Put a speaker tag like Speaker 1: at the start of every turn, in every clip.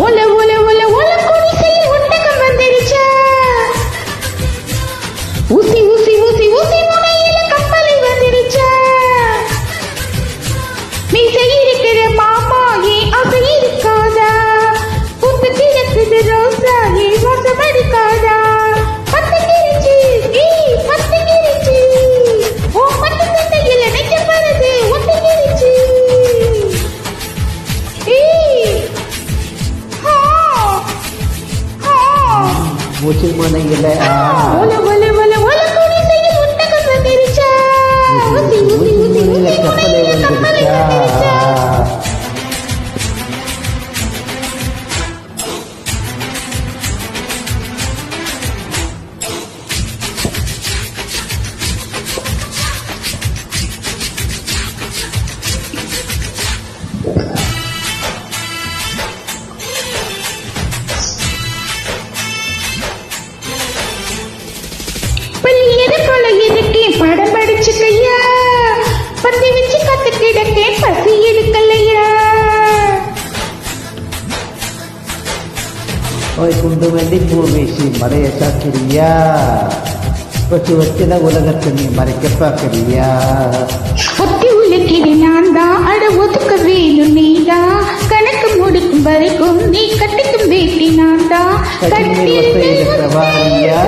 Speaker 1: ஓல ஓல ஓல ஓல குடிசையில் ஒட்டகம் வந்துருச்சா. ஊசி ஊசி ஊசி ஊசி முனையில கப்பலை வந்துருச்சா. மீசை இருக்கிற மாமா ஏன் ஆசை இருக்காதா. பூத்து கிடக்குது ரோசா ஏன் வாசம் அடிக்காதா. பத்து கிரிச்சு பத்து கிரிச்சு ஓ பத்து சட்டையில் நினைக்க வருது ஒட்டு கிரிச்சு.
Speaker 2: ஊசி முனையில
Speaker 1: ஓல ஓல ஓல ஓல குடிசையில் ஒட்டகம் வந்துருச்சா. ஊசி ஊசி ஊசி ஊசி
Speaker 2: கப்பலை வந்துருச்சா.
Speaker 1: படம் படிச்சுக்கையா பத்தி வச்சு கத்து கிடக்கேன் பசி எடுக்கலையா.
Speaker 2: குண்டு வேண்டி பூ வீசி மறைய சாக்கிறியா. வச்சு வச்சுல உலகத்தை நீ மறைக்க பாக்குறியா.
Speaker 1: ஒத்தி உலகிடு நான் தான் அட ஒதுக்க வேணும் நீதான். கணக்கு முடிக்கும் வரைக்கும் நீ கட்டிக்கும் வேட்டி நான் தான்.
Speaker 2: வாரியா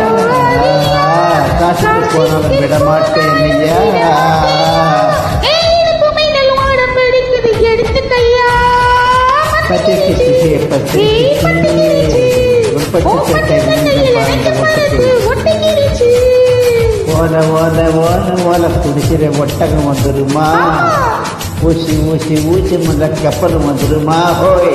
Speaker 2: காசுக்கு போனவன் விட மாட்டேன் ஐயா. ஓல ஓல ஓல ஓல குடிக்கிற ஒட்டகம் வந்துருமா. ஊசி ஊசி ஊசி முத கப்பல் வந்துருமா. ஹோய்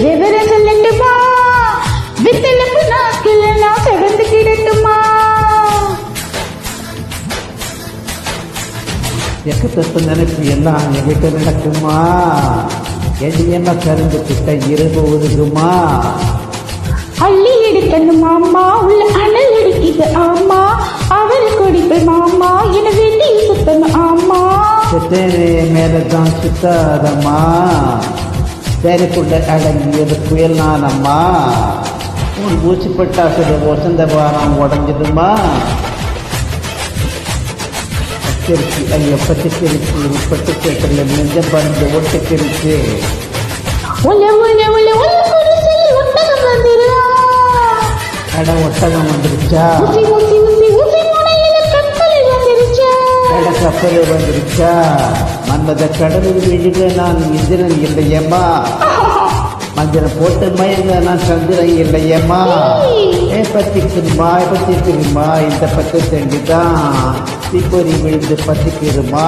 Speaker 1: விவரம் சொல்லட்டுமா. வித்தலப்பு நாக்கில் நான் செவந்து கிடட்டுமா.
Speaker 2: எக்கத்தப்பு நினைப்பு எல்லாம் என்கிட்ட நடக்குமா. எதியமா கருந்து கிட்ட இரவு ஒதுக்குமா.
Speaker 1: அள்ளி எடுக்கணும் மாமா உள்ள அனல் அடிக்குது ஆமா. அவள் குடிப்பு மாமா என வெட்டி சுத்தணும் ஆமா.
Speaker 2: மேலதான் சுத்தாதம்மா. தேனுக்குள்ள அடங்கியது புயல் நானம்மா. உன் ஊசி பட்டாசுல வசந்த வாரம் உடஞ்சிடுமா. பச்சரிச்சு ஐயோ பச்சரிச்சு பட்டு கேட்டல நெஞ்சம் பறந்து ஒட்டுக்கிருச்சு. அட ஒட்டகம் வந்துருச்சா. கப்பல் வந்துருச்சா. மன்னத கடலில் விழுக நான் இந்திரன் இல்லையம்மா. மஞ்சள் போட்டு மயங்க நான் சந்திரன் இல்லையம்மா. பத்திக்குமா பத்திக்குமா இந்த பத்து செண்டுதான் தீப்பொறி விழுந்து பத்திக்கிருமா.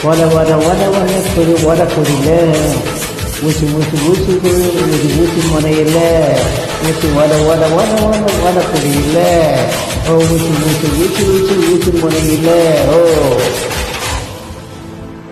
Speaker 2: ஒல ஒல ஒல ஒல குடி ஒல குடியில ஊசி ஊசி ஊசி ஊசி ஊசி முனையில ஊசி ஒல ஒல ஒல ஒல ஒல குடியில. ஊசி ஊசி ஊசி ஊசி ஊசி முனையில. ஓ